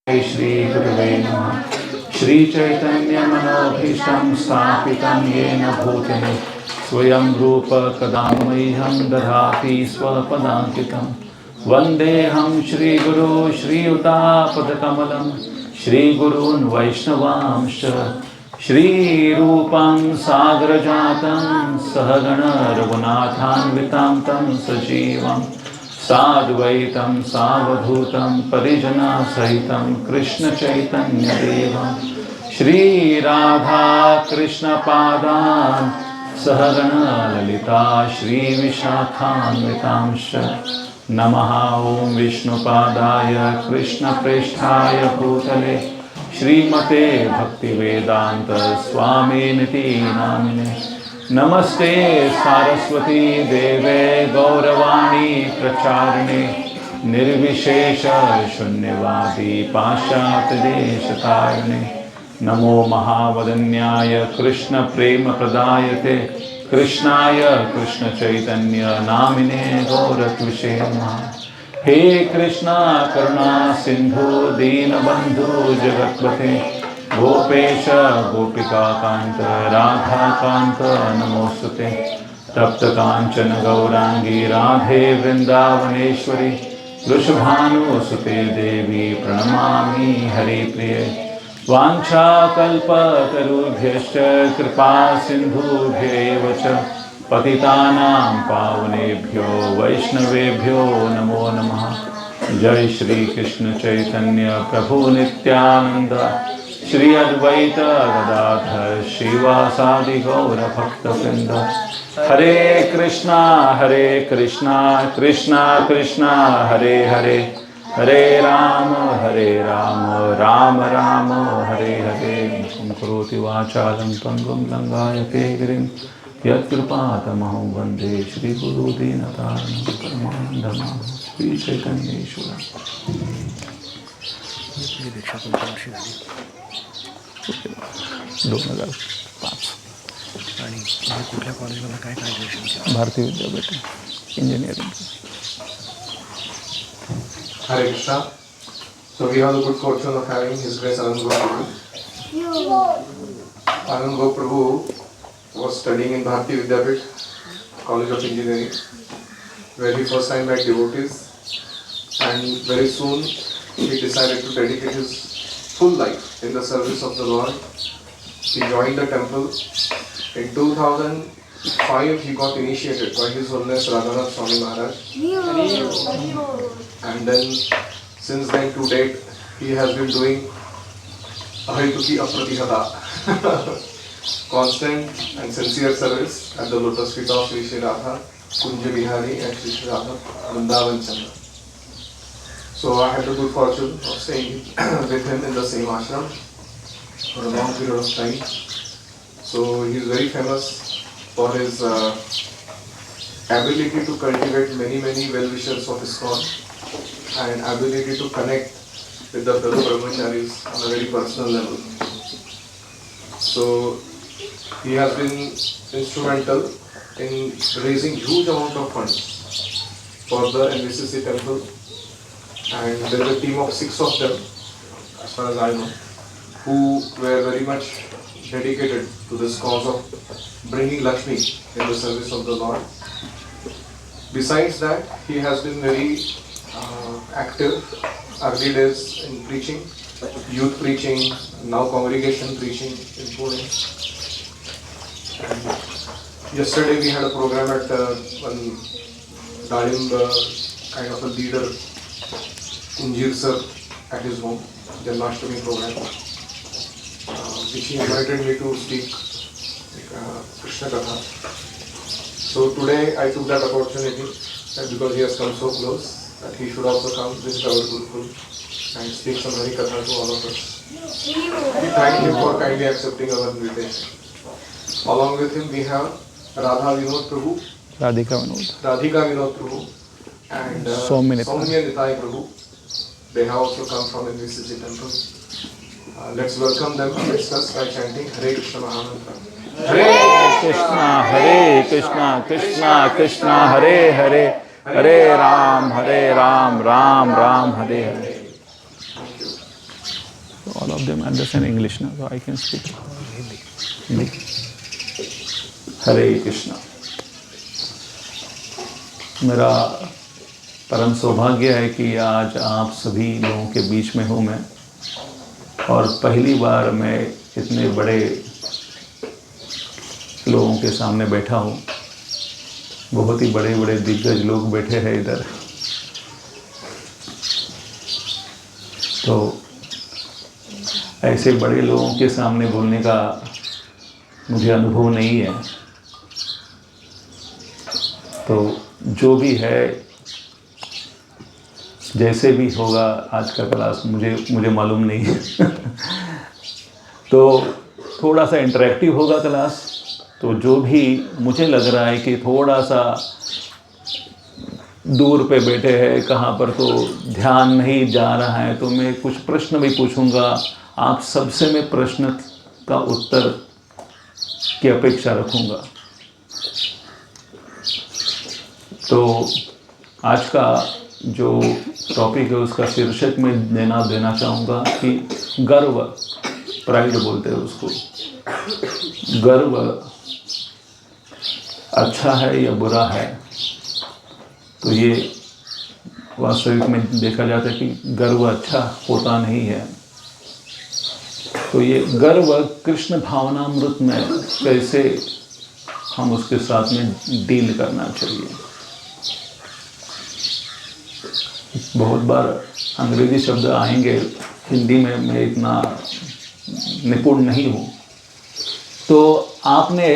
श्री गुरुवे नमः। श्री चैतन्य मनोभीष्टं स्थापितं येन भूतले स्वयं रूप कदा मह्यं ददाति स्वपदान्तिकं। वन्देऽहं श्रीगुरो श्रीयुतापदकमलं श्रीगुरून् वैष्णवांश्च श्रीरूपं सागरजातं सहगण रघुनाथान्वितं तं सजीवं साद्वैतं सावधूतं परिजनसहितं कृष्ण चैतन्यदेवं श्रीराधा कृष्णपादान् सहगण ललिता श्रीविशाखान्वितांश्च। नमः ॐ विष्णुपादाय कृष्णप्रेष्ठाय भूतले श्रीमते भक्तिवेदांत स्वामिनिति नामिने। नमस्ते सारस्वती देवे गौरवाणी प्रचारिणे निर्विशेष शून्यवादी पाश्चात्यदेशतारिणे। नमो महावदन्याय कृष्ण प्रेम प्रदायते कृष्णाय कृष्ण चैतन्य नामिने गौरत्विषे नमः। हे कृष्णा करुणा सिंधु दीनबंधु जगत्पते गोपेश गोपिका कांत राधा कांत नमोस्तुते। तप्त कांचन गौरांगी राधे वृंदावनेश्वरी वृषभानुसुते देवी प्रणमामि हरिप्रिये। वाञ्छाकल्पतरुभ्यश्च कृपा सिन्धुभ्यैव च पतितानां पावनेभ्यो वैष्णवेभ्यो नमो नमः। जय श्री कृष्ण चैतन्य प्रभु नित्यानंद श्री अद्वैत गदाधर श्रीवासादि गौर भक्तवृंद। हरे कृष्णा कृष्णा कृष्णा हरे हरे हरे राम राम राम हरे हरे। मुखं करोति वाचालं पंगुं लंघायते गिरिं यत्कृपातमहं वन्दे श्रीगुरुदीनतारिणं परमानन्दमाधवं श्रीचैतन्येश्वरम्। दीक्षा कोणत्या वर्षी झाली? 2005. आणि कुठल्या कॉलेजमध्ये काय ग्रॅज्युएशन केलं? भारतीय विद्यापीठ engineering. Hare Krishna. So we have the good fortune of having His Grace Anand Prabhu. Anand Prabhu was studying in Bharati Vidyapit, College of Engineering, where he first time met devotees, and very soon he decided to dedicate his full life in the service of the Lord. He joined the temple. In 2005 he got initiated by His Holiness Radhanath Swami Maharaj. And then since then to date he has been doing Ahituki Apratihata, constant and sincere service at the lotus feet of Sri Sri Radha, Kunja Bihari and Sri Sri Radha Vrindavan Chandra. So I had the good fortune of staying with him in the same ashram for a long period of time. So he is very famous for his ability to cultivate many well-wishers of ISKCON and ability to connect with the fellow brahmacharis on a very personal level. So he has been instrumental in raising huge amount of funds for the NVCC temple, and there is a team of 6 of them, as far as I know, who were very much dedicated to this cause of bringing Lakshmi in the service of the Lord. Besides that, he has been very active early days in preaching, youth preaching, now congregation preaching in Pune. And yesterday we had a program at one Dalim kind of a leader, Kunjir sir, at his home, Janmashtami program, which he invited me to speak Krishna Katha. So today I took that opportunity, that because he has come so close, that he should also come visit our Gurukul and speak some Hari Katha to all of us. We thank him for kindly accepting our invitation. Along with him we have Radha Vinod Prabhu, Radhika Vinod Prabhu and Soumya Nitai Prabhu. They have also come from NVCC temple. Let's welcome them and discuss by chanting Hare Krishna Mahamantra. Hare Krishna Krishna Krishna Hare Hare Hare Ram Ram Ram Hare Hare. All of them understand English now, so I can speak. Hindi. हरे कृष्णा। मेरा परम सौभाग्य है कि आज आप सभी लोगों के बीच में हूँ मैं, और पहली बार मैं इतने बड़े लोगों के सामने बैठा हूँ। बहुत ही बड़े बड़े दिग्गज लोग बैठे हैं इधर। तो ऐसे बड़े लोगों के सामने बोलने का मुझे अनुभव नहीं है। तो जो भी है, जैसे भी होगा आज का क्लास, मुझे मालूम नहीं है। तो थोड़ा सा इंटरेक्टिव होगा क्लास। तो जो भी मुझे लग रहा है कि थोड़ा सा दूर पे बैठे हैं कहाँ पर, तो ध्यान नहीं जा रहा है, तो मैं कुछ प्रश्न भी पूछूंगा। आप सबसे मैं प्रश्न का उत्तर की अपेक्षा रखूंगा। तो आज का जो टॉपिक है उसका शीर्षक मैं देना चाहूँगा कि गर्व, प्राइड बोलते हैं उसको। गर्व अच्छा है या बुरा है? तो ये वास्तविक में देखा जाता है कि गर्व अच्छा होता नहीं है। तो ये गर्व कृष्ण भावनामृत में कैसे हम उसके साथ में डील करना चाहिए। बहुत बार अंग्रेजी शब्द आएंगे, हिंदी में मैं इतना निपुण नहीं हूँ। तो आपने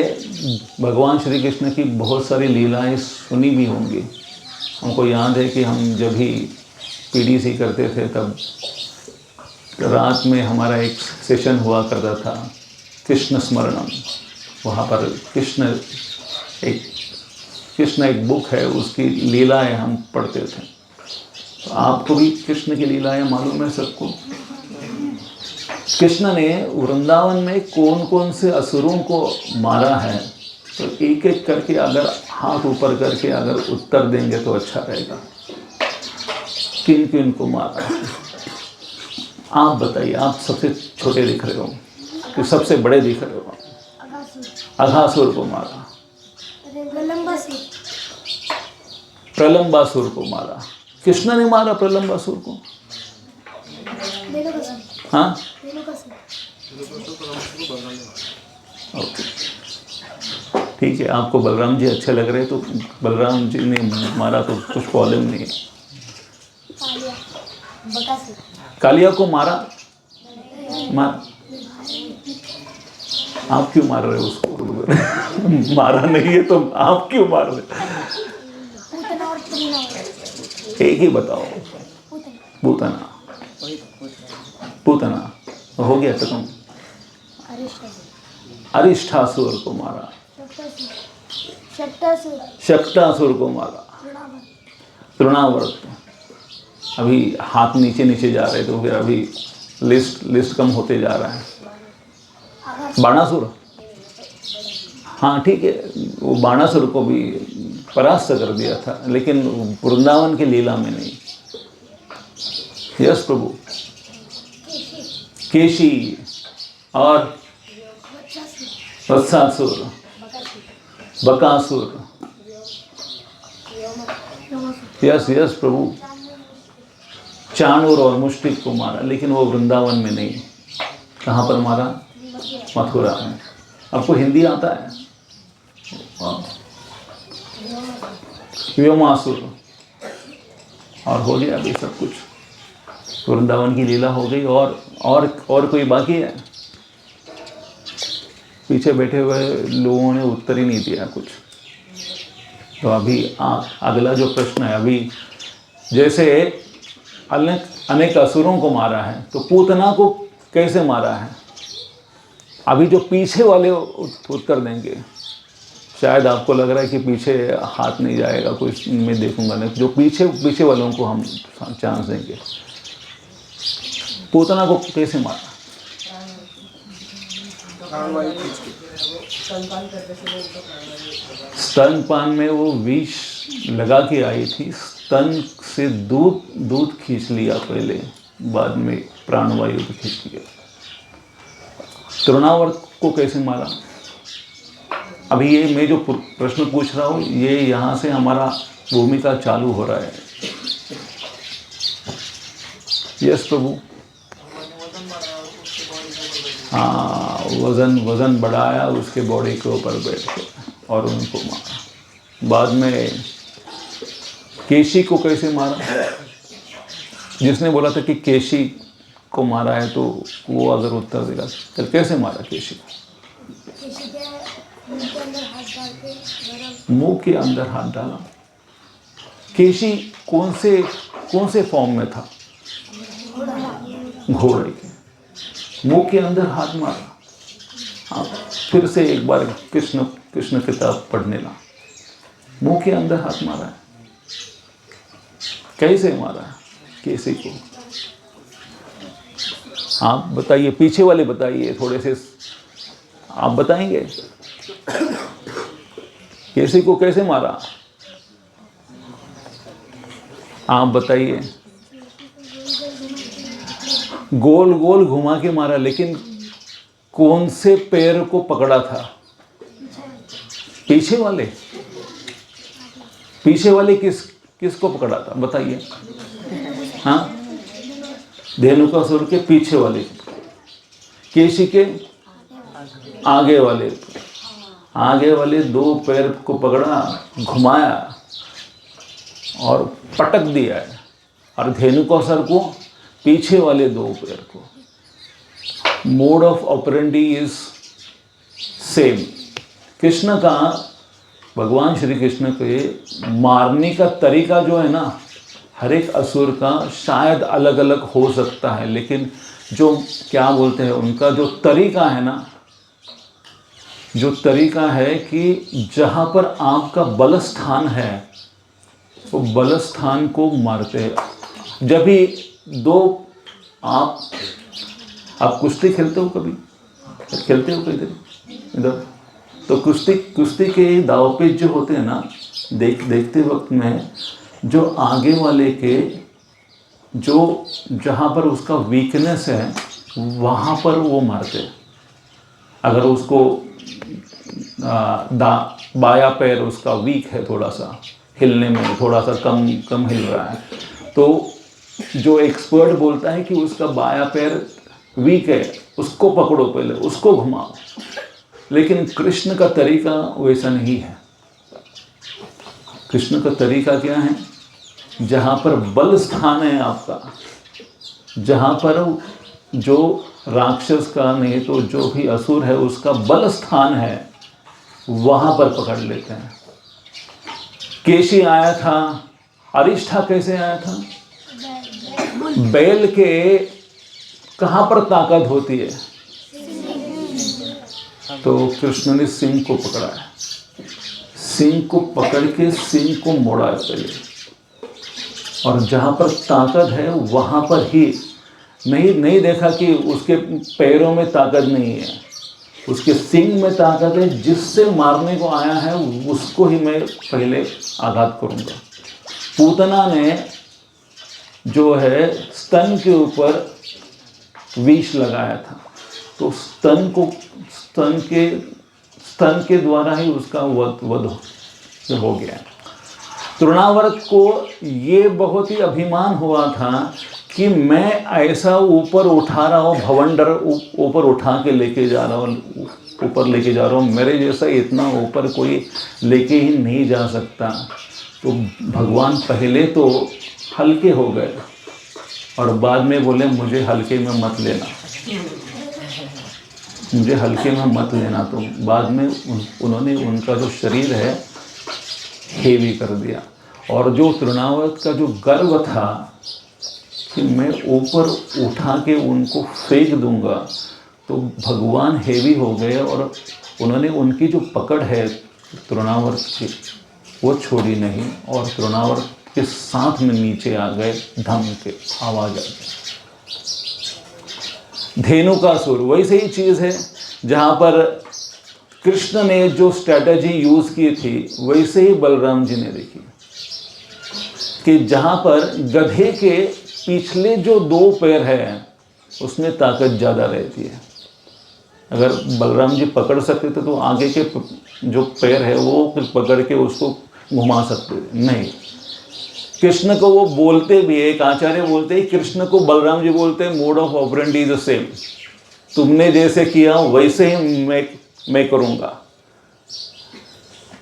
भगवान श्री कृष्ण की बहुत सारी लीलाएं सुनी भी होंगी। हमको याद है कि हम जब भी पीडीसी करते थे तब रात में हमारा एक सेशन हुआ करता था, कृष्ण स्मरणम। वहाँ पर कृष्ण एक बुक है, उसकी लीलाएं हम पढ़ते थे। तो आपको भी कृष्ण की लीलाएं मालूम है सबको। कृष्ण ने वृंदावन में कौन कौन से असुरों को मारा है, तो एक एक करके अगर हाथ ऊपर करके अगर उत्तर देंगे तो अच्छा रहेगा। किन किन को मारा है आप बताइए। आप सबसे छोटे दिख रहे हो कि सबसे बड़े दिख रहे हो? अघासुर को मारा, प्रलंबासुर को मारा। कृष्ण ने मारा प्रलंबासुर को? हाँ, ओके, ठीक है। आपको बलराम जी अच्छे लग रहे हैं, तो बलराम जी ने मारा तो कुछ प्रॉब्लम नहीं है। कालिया को मारा? आप क्यों मार रहे हो उसको? मारा नहीं है तो आप क्यों मार रहे? एक ही बताओ। पूतना, पूतना हो गया खत्म। अरिष्ठासुर को मारा, शक्तासुर को मारा, तृणावर्त। अभी हाथ नीचे नीचे जा रहे, तो फिर अभी लिस्ट कम होते जा रहा है। बाणासुर, हाँ ठीक है, वो बाणासुर को भी परास्त कर दिया था, लेकिन वृंदावन की लीला में नहीं। यस प्रभु। केशी और वत्सासुर, बकासुर। यस यस प्रभु। चाणूर और मुष्टिक को मारा, लेकिन वो वृंदावन में नहीं। कहाँ पर मारा? मथुरा में। आपको हिंदी आता है? व्योमासुर। और हो गया अभी सब कुछ। वृंदावन की लीला हो गई। और कोई बाकी है? पीछे बैठे हुए लोगों ने उत्तर ही नहीं दिया कुछ। तो अभी अगला जो प्रश्न है, अभी जैसे अनेक असुरों को मारा है, तो पूतना को कैसे मारा है? अभी जो पीछे वाले उत्तर देंगे। शायद आपको लग रहा है कि पीछे हाथ नहीं जाएगा, कुछ मैं देखूंगा नहीं। जो पीछे वालों को हम चांस देंगे। पूतना को कैसे मारा? स्तनपान में वो विष लगा के आई थी। स्तन से दूध खींच लिया पहले, बाद में प्राणवायु भी खींच लिया। तृणावर्त को कैसे मारा? अभी ये मैं जो प्रश्न पूछ रहा हूँ ये यहाँ से हमारा भूमिका चालू हो रहा है। यस प्रभु। हाँ, वजन बढ़ाया उसके बॉडी के ऊपर बैठ के और उनको मारा। बाद में केशी को कैसे मारा? जिसने बोला था कि केशी को मारा है तो वो अगर उत्तर देगा तो कैसे मारा केशी को? मुंह के अंदर हाथ डाला। केशी कौन से फॉर्म में था? घोड़े के। मुंह के अंदर हाथ मारा। हाँ, फिर से एक बार कृष्ण किताब पढ़ने ला। मुंह के अंदर हाथ मारा है। कैसे मारा है केसी को? आप बताइए, पीछे वाले बताइए, थोड़े से आप बताएंगे केसी को कैसे मारा? आप बताइए। गोल गोल घुमा के मारा, लेकिन कौन से पैर को पकड़ा था? पीछे वाले किसको पकड़ा था बताइए? हाँ, धेनुकासुर के पीछे वाले, केशी के आगे वाले दो पैर को पकड़ा, घुमाया और पटक दिया है। और धेनुकासुर को पीछे वाले दो पैर को। Mode of operandi is same. Krishna का, भगवान श्री कृष्ण के मारने का तरीका जो है ना, हर एक असुर का शायद अलग अलग हो सकता है, लेकिन जो क्या बोलते हैं उनका जो तरीका है ना, जो तरीका है कि जहाँ पर आपका बल स्थान है वो बल स्थान को मारते हैं। जब भी दो आप कुश्ती खेलते हो, कभी खेलते हो इधर, तो कुश्ती के दांवपेच जो होते हैं ना, देखते वक्त में जो आगे वाले के जो जहाँ पर उसका वीकनेस है वहाँ पर वो मारते हैं। अगर उसको बाया पैर उसका वीक है, थोड़ा सा हिलने में थोड़ा सा कम हिल रहा है, तो जो एक्सपर्ट बोलता है कि उसका बाया पैर वीक है, उसको पकड़ो, पहले उसको घुमाओ। लेकिन कृष्ण का तरीका वैसा नहीं है। कृष्ण का तरीका क्या है? जहाँ पर बल स्थान है आपका, जहाँ पर जो राक्षस का नहीं तो जो भी असुर है उसका बल स्थान है, वहाँ पर पकड़ लेते हैं। केशी आया था, अरिष्ठा कैसे आया था? बैल के कहाँ पर ताकत होती है? तो कृष्ण ने सिंह को पकड़ा है। सिंह को पकड़ के सिंह को मोड़ा है पहले, और जहाँ पर ताकत है वहाँ पर ही नहीं देखा कि उसके पैरों में ताकत नहीं है, उसके सिंह में ताकत है। जिससे मारने को आया है उसको ही मैं पहले आघात करूँगा। पूतना ने जो है स्तन के ऊपर विष लगाया था, तो स्तन के द्वारा ही उसका वध हो गया। तृणावर्त को ये बहुत ही अभिमान हुआ था कि मैं ऐसा ऊपर उठा रहा हूँ, भवंडर ऊपर उठा के लेके जा रहा हूँ, ऊपर लेके जा रहा हूँ, मेरे जैसा इतना ऊपर कोई लेके ही नहीं जा सकता। तो भगवान पहले तो हल्के हो गए और बाद में बोले मुझे हल्के में मत लेना, मुझे हल्के में मत लेना। तो बाद में उन्होंने उनका जो शरीर है हेवी कर दिया। और जो तृणावर्त का जो गर्व था कि मैं ऊपर उठा के उनको फेंक दूंगा, तो भगवान हेवी हो गए और उन्होंने उनकी जो पकड़ है तृणावर्त की वो छोड़ी नहीं, और तृणावर्त के साथ में नीचे आ गए, धम के आवाज आ गई। धेनुकासुर वैसे ही चीज़ है, जहाँ पर कृष्ण ने जो स्ट्रैटेजी यूज़ की थी वैसे ही बलराम जी ने देखी कि जहाँ पर गधे के पिछले जो 2 पैर है उसमें ताकत ज़्यादा रहती है। अगर बलराम जी पकड़ सकते थे तो आगे के जो पैर है वो पकड़ के उसको घुमा सकते थे, नहीं। कृष्ण को वो बोलते भी है, एक आचार्य बोलते हैं कृष्ण को बलराम जी बोलते हैं mode of operandi is the same, तुमने जैसे किया वैसे ही मैं करूँगा।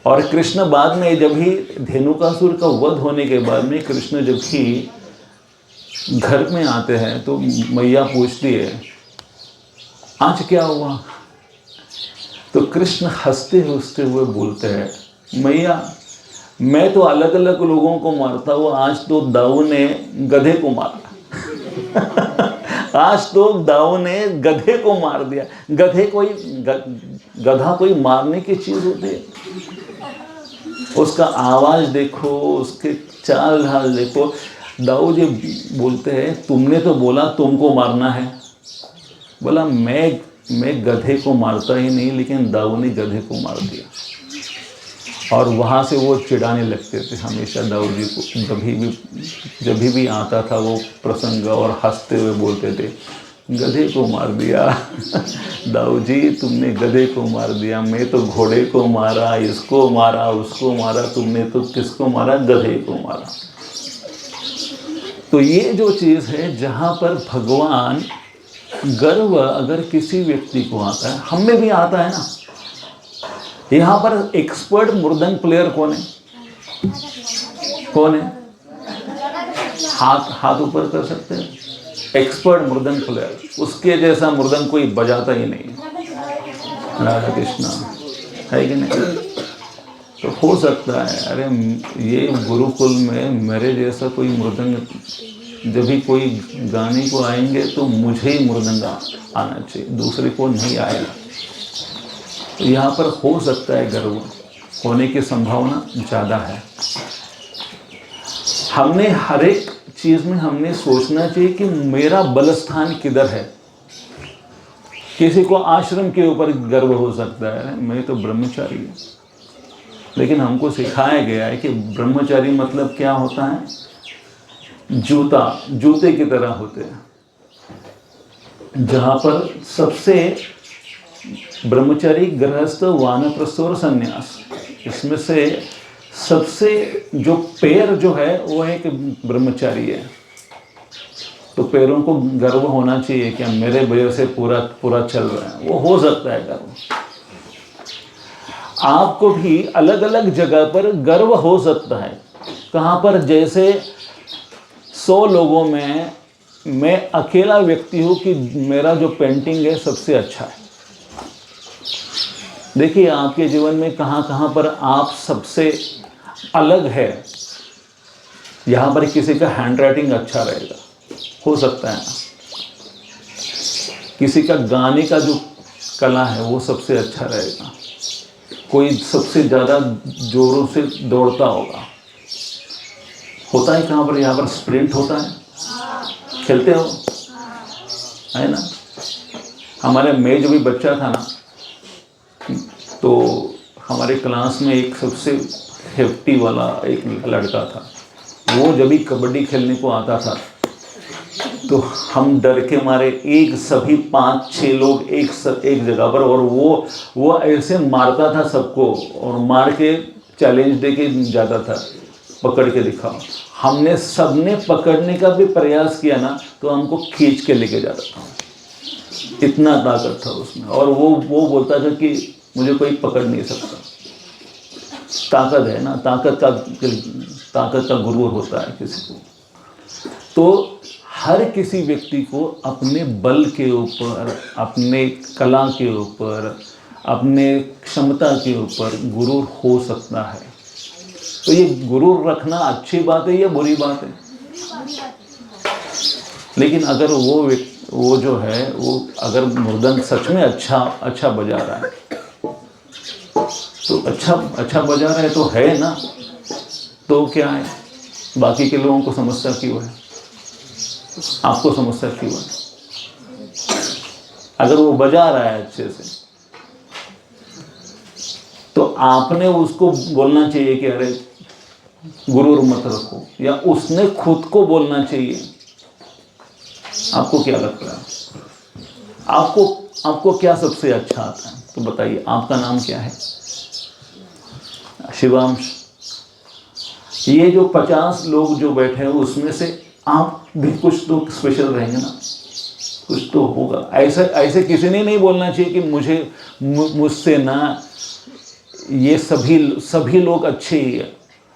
और कृष्ण बाद में जब ही धेनुकासुर का वध होने के बाद में कृष्ण जब ही घर में आते हैं तो मैया पूछती है आज क्या हुआ? तो कृष्ण हंसते हंसते हुए बोलते हैं मैया मैं तो अलग अलग लोगों को मारता हूँ, आज तो दाऊ ने गधे को मारा। आज तो दाऊ ने गधे को मार दिया। गधा कोई मारने की चीज होती है? उसका आवाज देखो, उसके चाल ढाल देखो। दाऊ जी बोलते हैं तुमने तो बोला तुमको मारना है। बोला मैं गधे को मारता ही नहीं, लेकिन दाऊ ने गधे को मार दिया। और वहाँ से वो चिढ़ाने लगते थे हमेशा दाऊ जी को, जब भी आता था वो प्रसंग, और हंसते हुए बोलते थे गधे को मार दिया। दाऊ जी तुमने गधे को मार दिया, मैं तो घोड़े को मारा, इसको मारा, उसको मारा, तुमने तो किसको मारा? गधे को मारा। तो ये जो चीज़ है जहाँ पर भगवान गर्व अगर किसी व्यक्ति को आता है, हम में भी आता है ना। यहाँ पर एक्सपर्ट मृदंग प्लेयर कौन है? कौन है? हाथ ऊपर कर सकते हैं। एक्सपर्ट मृदंग प्लेयर, उसके जैसा मृदंग कोई बजाता ही नहीं। राधा कृष्णा है कि नहीं? तो हो सकता है अरे ये गुरुकुल में मेरे जैसा कोई मृदंग, जब भी कोई गाने को आएंगे तो मुझे ही मृदंग आना चाहिए, दूसरे को नहीं आएगा। तो यहाँ पर हो सकता है गर्व होने की संभावना ज़्यादा है। हमने हर एक चीज़ में हमने सोचना चाहिए कि मेरा बल स्थान किधर है। किसी को आश्रम के ऊपर गर्व हो सकता है, मैं तो ब्रह्मचारी हूँ, लेकिन हमको सिखाया गया है कि ब्रह्मचारी मतलब क्या होता है? जूते की तरह होते हैं, जहाँ पर सबसे ब्रह्मचारी, गृहस्थ, वानप्रस्थ और संन्यास, इसमें से सबसे जो पैर जो है वो एक ब्रह्मचारी है। तो पैरों को गर्व होना चाहिए कि मेरे वजह से पूरा चल रहा है, वो हो सकता है गर्व। आपको भी अलग अलग जगह पर गर्व हो सकता है। कहाँ पर? जैसे 100 लोगों में मैं अकेला व्यक्ति हूँ कि मेरा जो पेंटिंग है सबसे अच्छा है। देखिए आपके जीवन में कहाँ कहाँ पर आप सबसे अलग है। यहाँ पर किसी का हैंडराइटिंग अच्छा रहेगा, हो सकता है ना। किसी का गाने का जो कला है वो सबसे अच्छा रहेगा। कोई सबसे ज़्यादा जोरों से दौड़ता होगा। होता है कहाँ पर? यहाँ पर स्प्रिंट होता है, खेलते हो है ना। हमारे मैं जो भी बच्चा था ना, तो हमारे क्लास में एक सबसे हेफ्टी वाला एक लड़का था। वो जब भी कबड्डी खेलने को आता था तो हम डर के मारे एक सभी 5-6 लोग एक जगह पर, और वो ऐसे मारता था सबको, और मार के चैलेंज दे के जाता था, पकड़ के दिखाओ। हमने सबने पकड़ने का भी प्रयास किया ना तो हमको खींच के लेके जाता था, इतना ताकत था उसमें। और वो बोलता था कि मुझे कोई पकड़ नहीं सकता। ताकत है ना, ताकत का गुरूर होता है किसी को। तो हर किसी व्यक्ति को अपने बल के ऊपर, अपने कला के ऊपर, अपने क्षमता के ऊपर गुरूर हो सकता है। तो ये गुरूर रखना अच्छी बात है या बुरी बात है? लेकिन अगर वो जो है वो अगर मृदंग सच में अच्छा बजा रहा है तो अच्छा बजा रहा है तो है ना, तो क्या है? बाकी के लोगों को समस्या क्यों है? आपको समस्या क्यों है? अगर वो बजा रहा है अच्छे से तो आपने उसको बोलना चाहिए कि अरे गुरूर मत रखो, या उसने खुद को बोलना चाहिए आपको क्या लगता है? आपको क्या सबसे अच्छा आता है? तो बताइए, आपका नाम क्या है? शिवांश। ये जो 50 लोग जो बैठे हैं उसमें से आप भी कुछ तो स्पेशल रहेंगे ना, कुछ तो होगा। ऐसे किसी ने नहीं बोलना चाहिए कि मुझसे ना ये सभी लोग अच्छे ही है।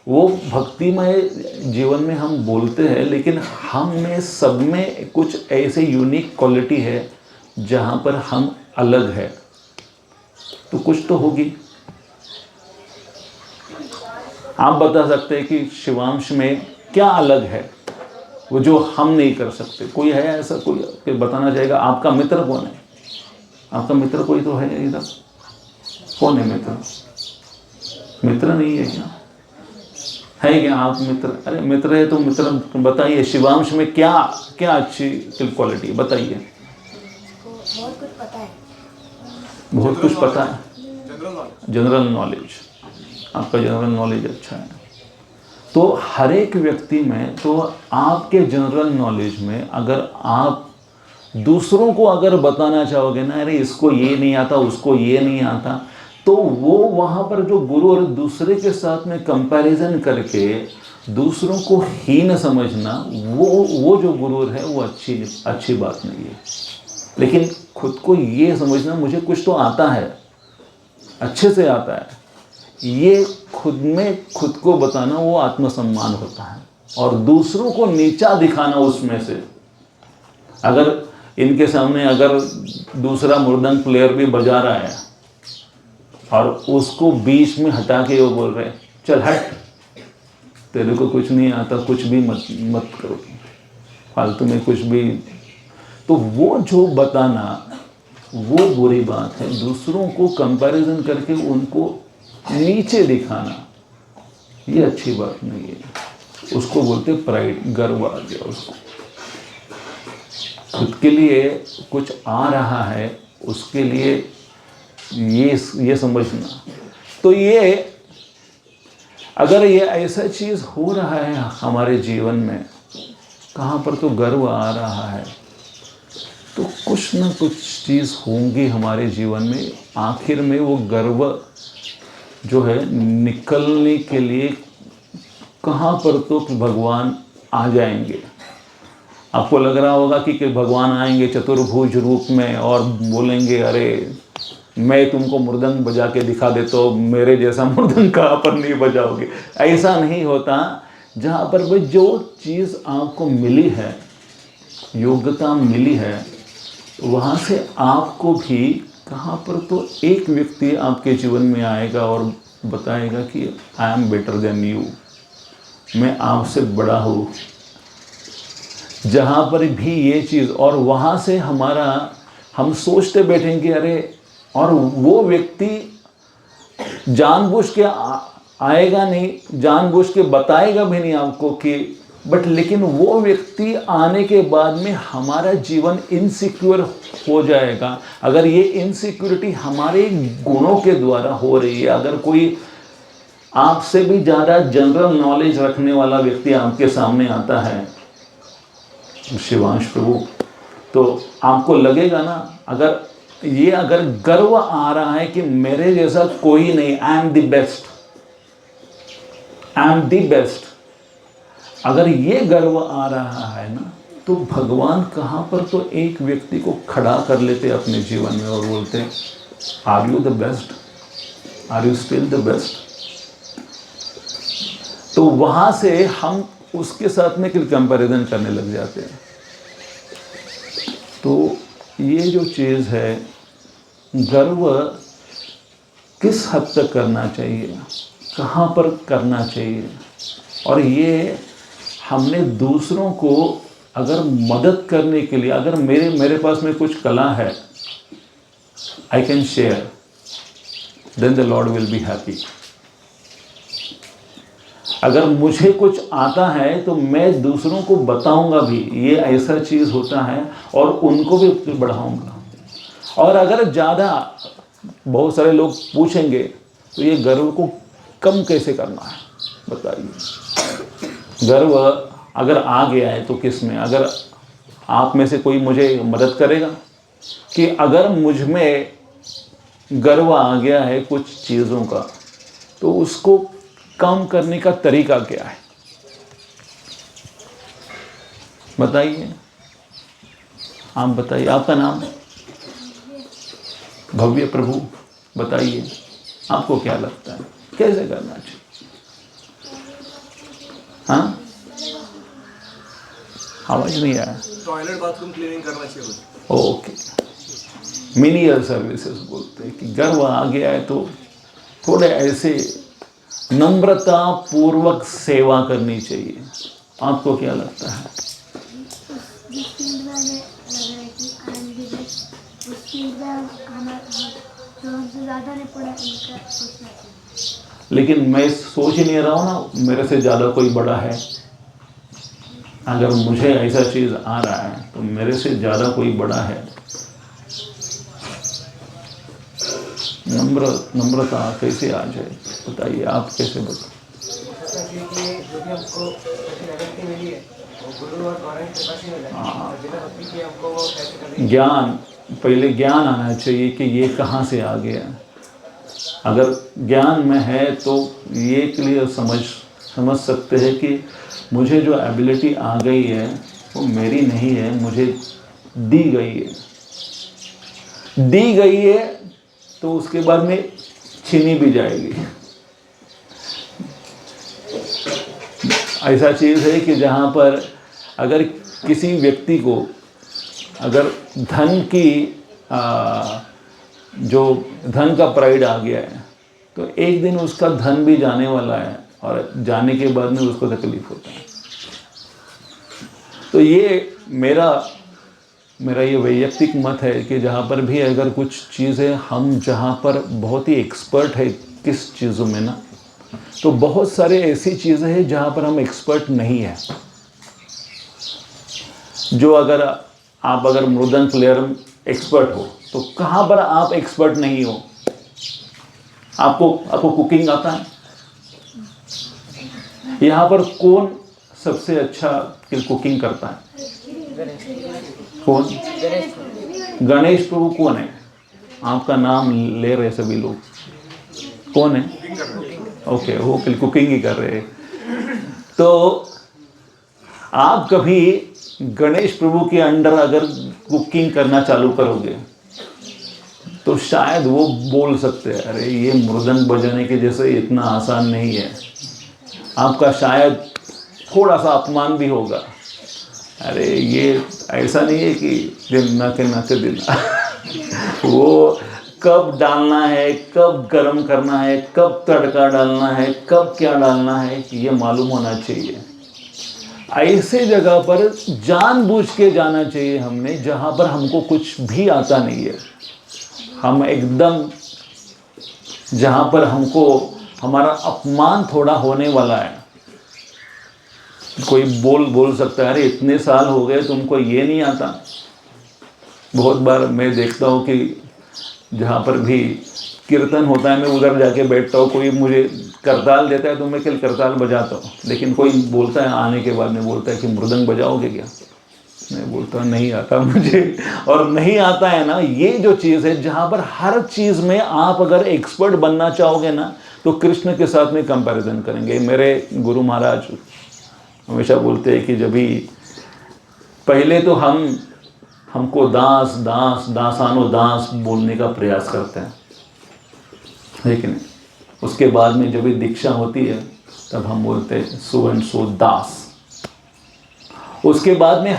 वो भक्तिमय जीवन में हम बोलते हैं, लेकिन हम में सब में कुछ ऐसे यूनिक क्वालिटी है जहाँ पर हम अलग है, तो कुछ तो होगी। आप बता सकते हैं कि शिवांश में क्या अलग है, वो जो हम नहीं कर सकते? कोई है ऐसा, कोई बताना चाहेगा? आपका मित्र कौन है? आपका मित्र कोई तो है इधर? कौन है मित्र? मित्र नहीं है क्या? है क्या आप मित्र? अरे मित्र है तो मित्र बताइए, शिवांश में क्या क्या अच्छी क्वालिटी बताइए। बहुत कुछ पता है। बहुत कुछ पता है, जनरल नॉलेज। आपका जनरल नॉलेज अच्छा है। तो हर एक व्यक्ति में, तो आपके जनरल नॉलेज में अगर आप दूसरों को अगर बताना चाहोगे ना, अरे इसको ये नहीं आता, उसको ये नहीं आता, तो वो वहाँ पर जो गुरु और दूसरे के साथ में कंपैरिजन करके दूसरों को हीन समझना, वो जो गुरु है वो अच्छी बात नहीं है। लेकिन खुद को ये समझना मुझे कुछ तो आता है, अच्छे से आता है, ये खुद में खुद को बताना वो आत्मसम्मान होता है। और दूसरों को नीचा दिखाना उसमें से, अगर इनके सामने अगर दूसरा मृदंग प्लेयर भी बजा रहा है और उसको बीच में हटा के वो बोल रहे चल हट, तेरे को कुछ नहीं आता, कुछ भी मत करो, फालतू में कुछ भी, तो वो जो बताना वो बुरी बात है। दूसरों को कंपैरिजन करके उनको नीचे दिखाना ये अच्छी बात नहीं है। उसको बोलते प्राइड, गर्व आ गया उसको। खुद के लिए कुछ आ रहा है, उसके लिए ये समझना। तो ये अगर ये ऐसा चीज़ हो रहा है हमारे जीवन में, कहाँ पर तो गर्व आ रहा है, तो कुछ ना कुछ चीज़ होंगी हमारे जीवन में। आखिर में वो गर्व जो है निकलने के लिए कहाँ पर तो भगवान आ जाएंगे। आपको लग रहा होगा कि भगवान आएंगे चतुर्भुज रूप में और बोलेंगे अरे मैं तुमको मृदंग बजा के दिखा देता हूँ, मेरे जैसा मृदंग कहाँ पर नहीं बजाओगे। ऐसा नहीं होता। जहाँ पर भी जो चीज़ आपको मिली है, योग्यता मिली है, वहाँ से आपको भी कहाँ पर तो एक व्यक्ति आपके जीवन में आएगा और बताएगा कि I am better than you, मैं आपसे बड़ा हूँ। जहाँ पर भी ये चीज़, और वहाँ से हम सोचते बैठेंगे अरे, और वो व्यक्ति जानबूझ के आएगा नहीं, जानबूझ के बताएगा भी नहीं आपको कि, बट लेकिन वो व्यक्ति आने के बाद में हमारा जीवन इनसिक्योर हो जाएगा। अगर ये इनसिक्योरिटी हमारे गुणों के द्वारा हो रही है, अगर कोई आपसे भी ज़्यादा जनरल नॉलेज रखने वाला व्यक्ति आपके सामने आता है, शिवांश प्रभु, तो आपको लगेगा ना, अगर गर्व आ रहा है कि मेरे जैसा कोई नहीं, I am the best, I am the best, अगर ये गर्व आ रहा है ना, तो भगवान कहाँ पर तो एक व्यक्ति को खड़ा कर लेते अपने जीवन में और बोलते are you the best, are you still the best. तो वहाँ से हम उसके साथ में कंपैरिजन करने लग जाते हैं। तो ये जो चीज़ है, गर्व किस हद तक करना चाहिए, कहाँ पर करना चाहिए, और ये हमने दूसरों को अगर मदद करने के लिए, अगर मेरे पास में कुछ कला है, I can share, then the lord will be happy. अगर मुझे कुछ आता है तो मैं दूसरों को बताऊंगा भी ये ऐसा चीज़ होता है, और उनको भी बढ़ाऊंगा। और अगर ज़्यादा बहुत सारे लोग पूछेंगे तो ये गर्व को कम कैसे करना है बताइए। गर्व अगर आ गया है तो किस में, अगर आप में से कोई मुझे मदद करेगा कि अगर मुझ में गर्व आ गया है कुछ चीज़ों का, तो उसको कम करने का तरीका क्या है? बताइए, आप बताइए। आपका नाम? भव्य प्रभु। बताइए, आपको क्या लगता है कैसे करना चाहिए? हाँ, आवाज नहीं आया। टॉयलेट बाथरूम क्लीनिंग करना चाहिए। ओके, मिनियल सर्विसेज बोलते हैं कि गर्व आ गया है तो थोड़े ऐसे नम्रता पूर्वक सेवा करनी चाहिए। आपको क्या लगता है? जिस फील्ड में हमें लग रहा है कि आई एम द बेस्ट, उस फील्ड में हमें जो हमसे ज़्यादा नहीं पढ़ा उनका सोचना चाहिए। लेकिन मैं सोच ही नहीं रहा हूँ ना मेरे से ज़्यादा कोई बड़ा है। अगर मुझे ऐसा चीज़ आ रहा है तो मेरे से ज़्यादा कोई बड़ा है। नम्रता कैसे आ जाए? बताइए, आप कैसे बताओ? क्योंकि जो भी हमको प्रगति मिली है वो गुरु और महाराज के पास ही मिला है। बिना भक्ति के हमको वो कैसे करेंगे? ज्ञान, पहले ज्ञान आना चाहिए कि ये कहाँ से आ गया। अगर ज्ञान में है तो ये क्लियर समझ सकते हैं कि मुझे जो एबिलिटी आ गई है वो मेरी नहीं है, मुझे दी गई है। दी गई है तो उसके बाद में छीनी भी जाएगी। ऐसा चीज़ है कि जहाँ पर अगर किसी व्यक्ति को अगर धन की जो धन का प्राइड आ गया है तो एक दिन उसका धन भी जाने वाला है और जाने के बाद में उसको तकलीफ होता है। तो ये मेरा ये वैयक्तिक मत है कि जहाँ पर भी अगर कुछ चीज़ें हम जहाँ पर बहुत ही एक्सपर्ट है किस चीज़ों में ना, तो बहुत सारे ऐसी चीज़ें हैं जहाँ पर हम एक्सपर्ट नहीं है। जो अगर आप मृदंग प्लेयर एक्सपर्ट हो तो कहाँ पर आप एक्सपर्ट नहीं हो? आपको कुकिंग आता है? यहाँ पर कौन सबसे अच्छा कुकिंग करता है? कौन? गणेश प्रभु कौन है? आपका नाम ले रहे सभी लोग, कौन है? ओके, वो कुकिंग ही कर रहे हैं। तो आप कभी गणेश प्रभु के अंडर अगर कुकिंग करना चालू करोगे तो शायद वो बोल सकते हैं, अरे ये मृदंग बजाने के जैसे इतना आसान नहीं है। आपका शायद थोड़ा सा अपमान भी होगा, अरे ये ऐसा नहीं है कि दिन ना के दिन वो कब डालना है, कब गरम करना है, कब तड़का डालना है, कब क्या डालना है, ये मालूम होना चाहिए। ऐसे जगह पर जानबूझ के जाना चाहिए हमने जहाँ पर हमको कुछ भी आता नहीं है। हम एकदम जहाँ पर हमको हमारा अपमान थोड़ा होने वाला है, कोई बोल सकता है, अरे इतने साल हो गए तुमको ये नहीं आता। बहुत बार मैं देखता हूँ कि जहाँ पर भी कीर्तन होता है मैं उधर जाके बैठता हूँ, कोई मुझे करताल देता है तो मैं कल करताल बजाता हूँ, लेकिन कोई बोलता है आने के बाद में बोलता है कि मृदंग बजाओगे क्या? मैं बोलता हूँ नहीं आता मुझे। और नहीं आता है ना, ये जो चीज़ है जहाँ पर हर चीज़ में आप अगर एक्सपर्ट बनना चाहोगे ना तो कृष्ण के साथ में कंपैरिजन करेंगे। मेरे गुरु महाराज हमेशा बोलते हैं कि जब भी पहले तो हमको दासानो दास बोलने का प्रयास करते हैं, लेकिन उसके बाद में जब भी दीक्षा होती है तब हम बोलते हैं सो एंड सो दास। उसके बाद में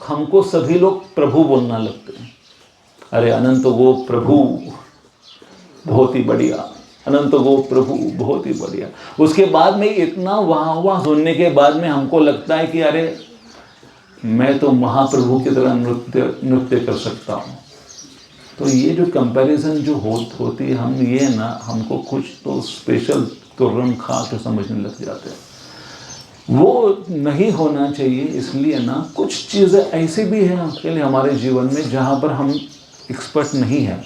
हमको सभी लोग प्रभु बोलना लगते हैं। अरे अनंत गो प्रभु बहुत ही बढ़िया, अनंत गो प्रभु बहुत ही बढ़िया। उसके बाद में इतना वाह सुनने के बाद में हमको लगता है कि अरे मैं तो महाप्रभु की तरह नृत्य कर सकता हूँ। तो ये जो कंपैरिजन जो होती है, हम ये ना हमको कुछ तो स्पेशल तुर्रम खा के समझने लग जाते हैं। वो नहीं होना चाहिए। इसलिए ना कुछ चीज़ें ऐसे भी हैं अकेले हमारे जीवन में जहाँ पर हम एक्सपर्ट नहीं हैं,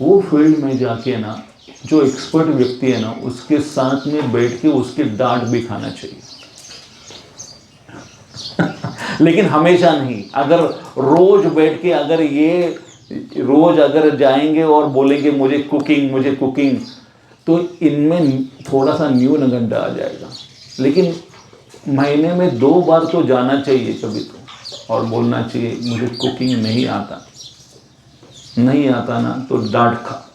वो फील्ड में जाके ना जो एक्सपर्ट व्यक्ति है ना उसके साथ में बैठ के उसके डांट भी खाना चाहिए। लेकिन हमेशा नहीं। अगर रोज बैठ के अगर ये रोज अगर जाएंगे और बोलेंगे मुझे कुकिंग, तो इनमें थोड़ा सा न्यूनगंड आ जाएगा। लेकिन महीने में 2 बार तो जाना चाहिए कभी तो, और बोलना चाहिए मुझे कुकिंग नहीं आता ना तो डांट खा।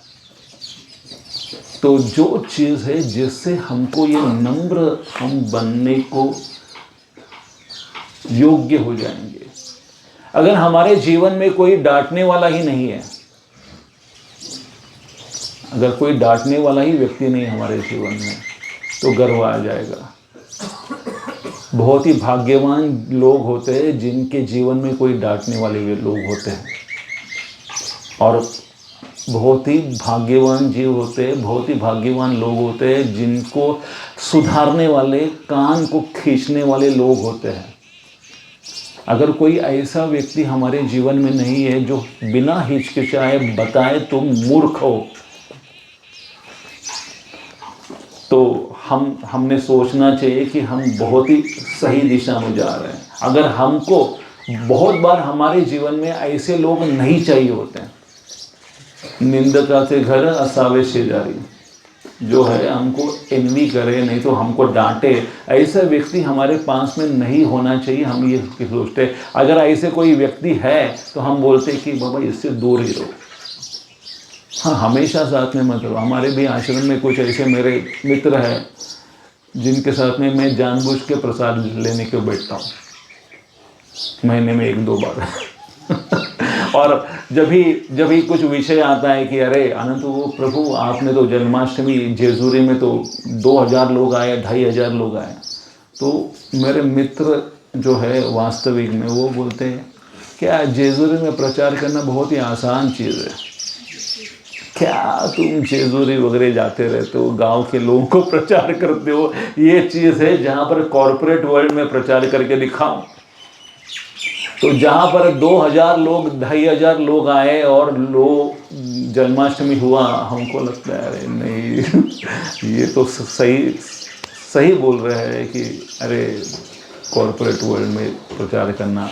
तो जो चीज़ है जिससे हमको ये नम्र हम बनने को योग्य हो जाएंगे। अगर हमारे जीवन में कोई डांटने वाला ही नहीं है, अगर कोई डांटने वाला ही व्यक्ति नहीं हमारे जीवन में, तो गर्व आ जाएगा। बहुत ही भाग्यवान लोग होते हैं जिनके जीवन में कोई डांटने वाले लोग होते हैं, और बहुत ही भाग्यवान जीव होते हैं, बहुत ही भाग्यवान लोग होते हैं जिनको सुधारने वाले, कान को खींचने वाले लोग होते हैं। अगर कोई ऐसा व्यक्ति हमारे जीवन में नहीं है जो बिना हिचकिचाए बताए तुम मूर्ख हो, तो हमने सोचना चाहिए कि हम बहुत ही सही दिशा में जा रहे हैं। अगर हमको बहुत बार हमारे जीवन में ऐसे लोग नहीं चाहिए होते हैं, निंदका से घर असावे शेजारी, जो है हमको एनवी करे, नहीं तो हमको डांटे, ऐसा व्यक्ति हमारे पास में नहीं होना चाहिए। हम ये सोचते, अगर ऐसे कोई व्यक्ति है तो हम बोलते कि बाबा इससे दूर ही रहो। हाँ, हमेशा साथ में मत रहो। हमारे भी आश्रम में कुछ ऐसे मेरे मित्र हैं जिनके साथ में मैं जानबूझ के प्रसाद लेने के बैठता हूँ, महीने में 1-2 बार। और जब भी कुछ विषय आता है कि अरे अनंत प्रभु आपने तो जन्माष्टमी जेजूरी में तो 2000 लोग आए, 2500 लोग आए, तो मेरे मित्र जो है वास्तविक में वो बोलते हैं क्या जेजूरी में प्रचार करना बहुत ही आसान चीज़ है, क्या तुम जेजूरी वगैरह जाते रहते हो, गांव के लोगों को प्रचार करते हो, ये चीज़ है जहाँ पर कॉरपोरेट वर्ल्ड में प्रचार करके दिखाओ। तो जहाँ पर 2000 लोग 2500 लोग आए और जन्माष्टमी हुआ, हमको लगता है अरे नहीं, ये तो सही बोल रहे हैं कि अरे कॉरपोरेट वर्ल्ड में प्रचार करना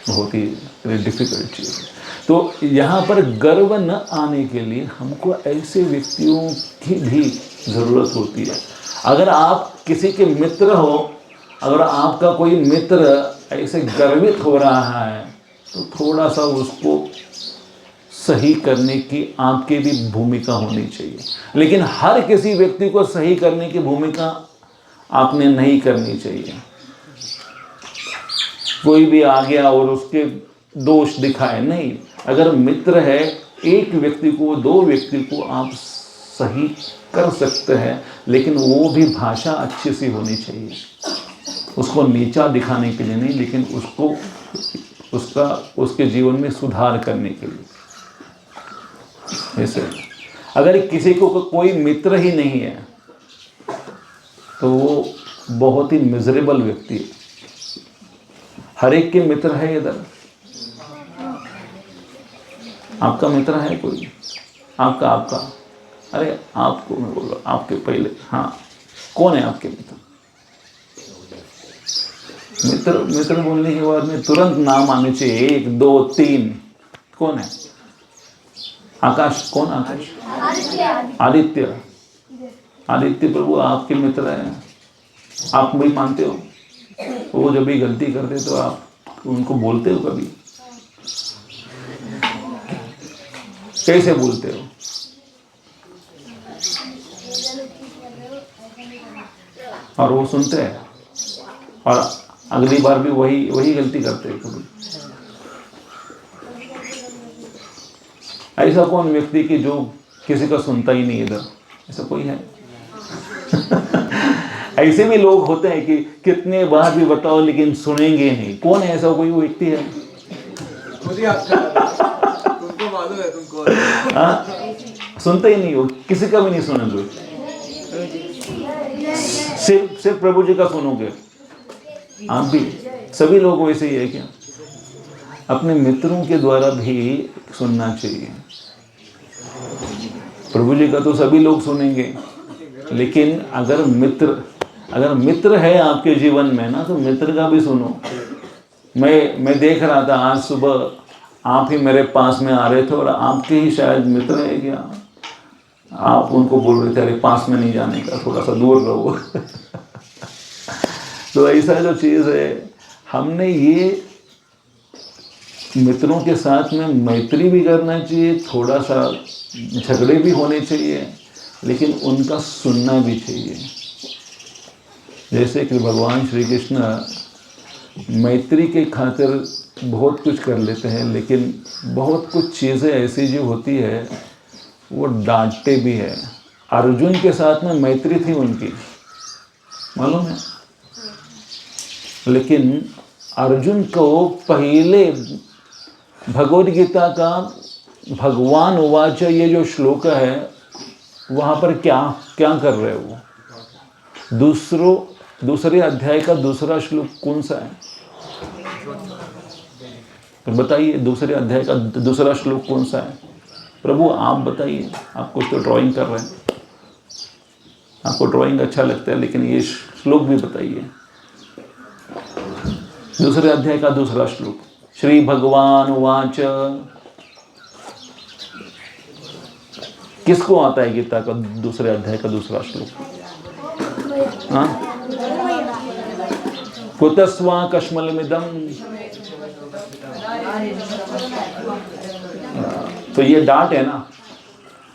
बहुत ही डिफ़िकल्ट चीज़ है। तो यहाँ पर गर्व न आने के लिए हमको ऐसे व्यक्तियों की भी ज़रूरत होती है। अगर आप किसी के मित्र हो, अगर आपका कोई मित्र ऐसे गर्वित हो रहा है, तो थोड़ा सा उसको सही करने की आपकी भी भूमिका होनी चाहिए। लेकिन हर किसी व्यक्ति को सही करने की भूमिका आपने नहीं करनी चाहिए। कोई भी आ गया और उसके दोष दिखाए नहीं। अगर मित्र है, एक व्यक्ति को, 2 व्यक्ति को आप सही कर सकते हैं, लेकिन वो भी भाषा अच्छी सी होनी चाहिए। उसको नीचा दिखाने के लिए नहीं, लेकिन उसके जीवन में सुधार करने के लिए। ऐसे अगर किसी को कोई मित्र ही नहीं है तो वो बहुत ही मिजरेबल व्यक्ति है। हर एक के मित्र है इधर। आपका मित्र है कोई? आपका अरे आपको मैं बोल रहा, आपके पहले, हाँ, कौन है आपके मित्र? मित्र बोलने के बाद में तुरंत नाम आने चाहिए, 1 2 3। कौन है? आकाश। कौन? आकाश। आदित्य प्रभु आपके मित्र हैं। आप भी मानते हो? वो जब भी गलती करते तो आप उनको बोलते हो कभी? कैसे बोलते हो? और वो सुनते हैं और अगली बार भी वही गलती करते हैं कभी? ऐसा कौन व्यक्ति कि जो किसी का सुनता ही नहीं इधर? ऐसा कोई है? ऐसे भी लोग होते हैं कि कितने बार भी बताओ लेकिन सुनेंगे नहीं। कौन है ऐसा कोई व्यक्ति है? तुमको मालूम है तुमको? सुनते ही नहीं हो, किसी का भी नहीं सुनोगे, सिर्फ प्रभु जी का सुनोगे। आप भी सभी लोग वैसे ही है क्या? अपने मित्रों के द्वारा भी सुनना चाहिए। प्रभु जी का तो सभी लोग सुनेंगे, लेकिन अगर मित्र है आपके जीवन में ना, तो मित्र का भी सुनो। मैं देख रहा था आज सुबह आप ही मेरे पास में आ रहे थे और आपके ही शायद मित्र है क्या, आप उनको बोल रहे थे अरे पास में नहीं जाने का, थोड़ा सा दूर रहो। तो ऐसा जो चीज़ है, हमने ये मित्रों के साथ में मैत्री भी करना चाहिए, थोड़ा सा झगड़े भी होने चाहिए, लेकिन उनका सुनना भी चाहिए। जैसे कि भगवान श्री कृष्ण मैत्री के खातिर बहुत कुछ कर लेते हैं, लेकिन बहुत कुछ चीज़ें ऐसी जो होती है वो डांटते भी है। अर्जुन के साथ में मैत्री थी उनकी, मालूम है, लेकिन अर्जुन को पहले भगवद गीता का भगवान उवाच ये जो श्लोक है वहाँ पर क्या क्या कर रहे हो, दूसरे अध्याय का दूसरा श्लोक कौन सा है, तो बताइए दूसरे अध्याय का दूसरा श्लोक कौन सा है। प्रभु आप बताइए, आप कुछ तो ड्राइंग कर रहे हैं, आपको ड्राइंग अच्छा लगता है, लेकिन ये श्लोक भी बताइए। दूसरे अध्याय का दूसरा श्लोक, श्री भगवान उवाच, किसको आता है गीता का दूसरे अध्याय का दूसरा श्लोक? हाँ, कुतस्वा कश्मलमिदं, तो ये डांट है ना,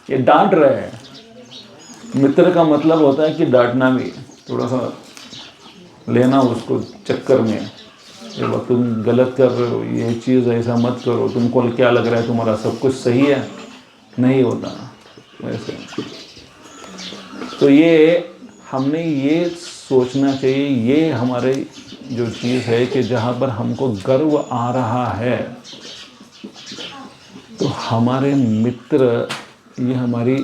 ये डांट रहे हैं। मित्र का मतलब होता है कि डांटना भी, थोड़ा सा लेना उसको चक्कर में, ये बात तुम गलत कर रहे हो, ये चीज़ ऐसा मत करो, तुमको क्या लग रहा है तुम्हारा सब कुछ सही है, नहीं होता वैसे। तो ये हमने ये सोचना चाहिए, ये हमारे जो चीज़ है कि जहाँ पर हमको गर्व आ रहा है तो हमारे मित्र ये हमारी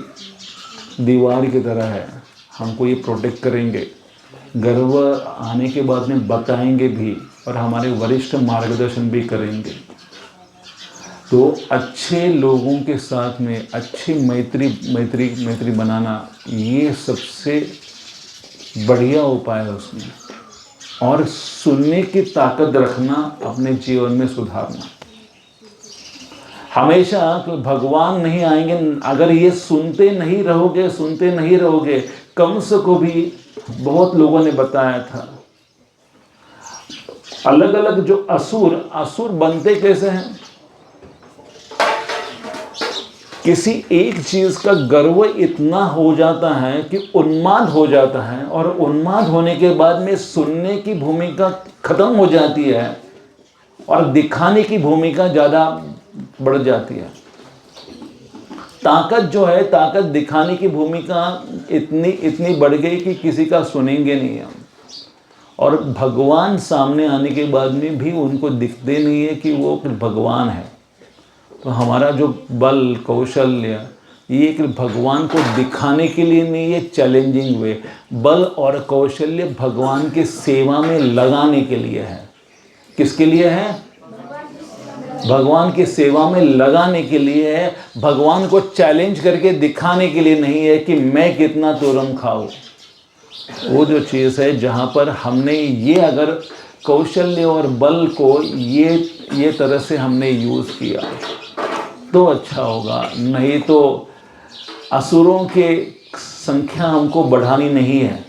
दीवार की तरह है, हमको ये प्रोटेक्ट करेंगे, गर्व आने के बाद में बताएंगे भी और हमारे वरिष्ठ मार्गदर्शन भी करेंगे। तो अच्छे लोगों के साथ में अच्छी मैत्री बनाना ये सबसे बढ़िया उपाय है उसमें, और सुनने की ताकत रखना, अपने जीवन में सुधारना। हमेशा भगवान नहीं आएंगे अगर ये सुनते नहीं रहोगे। कंस को भी बहुत लोगों ने बताया था, अलग अलग जो असुर बनते कैसे हैं, किसी एक चीज का गर्व इतना हो जाता है कि उन्माद हो जाता है, और उन्माद होने के बाद में सुनने की भूमिका खत्म हो जाती है और दिखाने की भूमिका ज्यादा बढ़ जाती है। ताकत जो है, ताकत दिखाने की भूमिका इतनी बढ़ गई कि किसी का सुनेंगे नहीं हम, और भगवान सामने आने के बाद में भी उनको दिखते नहीं है कि वो भगवान है। तो हमारा जो बल कौशल्य ये एक भगवान को दिखाने के लिए नहीं, ये चैलेंजिंग वे, बल और कौशल्य भगवान की सेवा में लगाने के लिए है। किसके लिए है? भगवान की सेवा में लगाने के लिए है, भगवान को चैलेंज करके दिखाने के लिए नहीं है कि मैं कितना तुरम खाऊं। वो जो चीज़ है जहाँ पर हमने ये अगर कौशल्य और बल को ये तरह से हमने यूज़ किया तो अच्छा होगा, नहीं तो असुरों के संख्या हमको बढ़ानी नहीं है।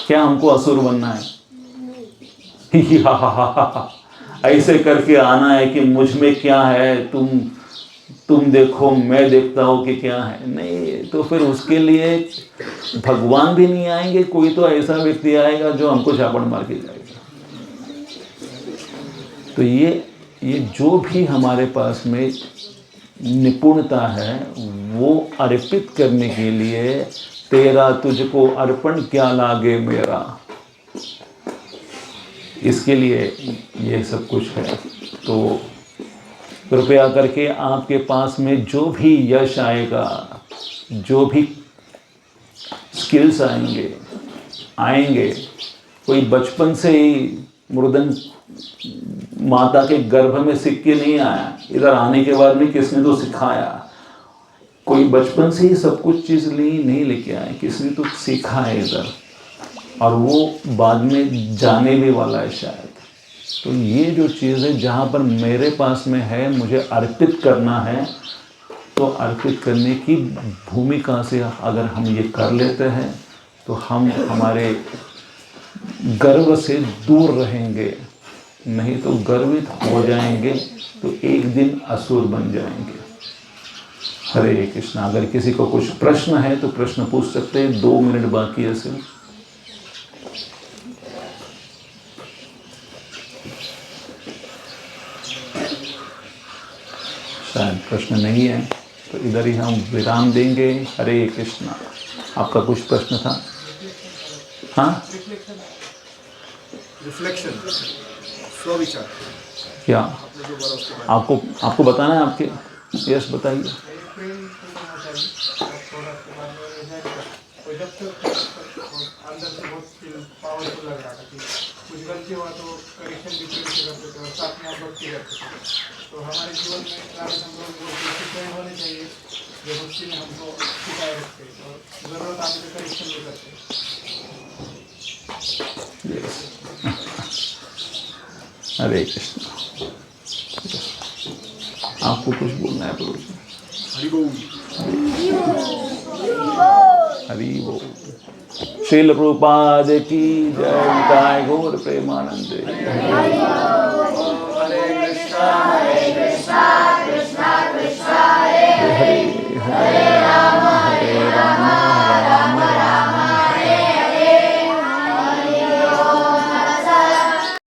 क्या हमको असुर बनना है? ऐसे करके आना है कि मुझ में क्या है, तुम देखो मैं देखता हूँ कि क्या है। नहीं, तो फिर उसके लिए भगवान भी नहीं आएंगे, कोई तो ऐसा व्यक्ति आएगा जो हमको चापड़ मार के जाएगा। तो ये जो भी हमारे पास में निपुणता है वो अर्पित करने के लिए, तेरा तुझको अर्पण क्या लागे मेरा, इसके लिए ये सब कुछ है। तो कृपया करके आपके पास में जो भी यश आएगा, जो भी स्किल्स आएंगे, कोई बचपन से ही मृदंग माता के गर्भ में सीख के नहीं आया, इधर आने के बाद में किसने तो सिखाया। कोई बचपन से ही सब कुछ चीज़ नहीं लेके आए, किसने तो सीखा है इधर, और वो बाद में जाने भी वाला है शायद। तो ये जो चीज़ है जहाँ पर मेरे पास में है, मुझे अर्पित करना है, तो अर्पित करने की भूमिका से अगर हम ये कर लेते हैं तो हम हमारे गर्व से दूर रहेंगे। नहीं तो गर्वित हो जाएंगे तो एक दिन असुर बन जाएंगे। हरे कृष्णा। अगर किसी को कुछ प्रश्न है तो प्रश्न पूछ सकते हैं, 2 मिनट बाकी है सिर्फ। शायद प्रश्न नहीं है तो इधर ही हम विराम देंगे। हरे कृष्णा। आपका कुछ प्रश्न था? हाँ, रिफ्लेक्शन, स्वविचार, क्या आपने जो बोला उसके बाद आपको बताना है? आपके यस बताइए। तो जब तक अंदर से बहुत पावरफुल लग रहा था कि कुछ गलती हुआ तो करेक्शन भी करते थे और साथ में आप भक्ति करते थे। तो हमारे जीवन में प्रारंभ हम लोग वो शिक्षाएँ होनी चाहिए जो भक्ति में हमको सिखाए रखते और ज़रूरत आने पर करेक्शन भी करते। हरे कृष्ण। आपको कुछ बोलना है प्रभु जी? हरि बोल। हरि बोल। श्रील प्रभुपाद की जय। निताय गौर प्रेमानंद। हरे कृष्णा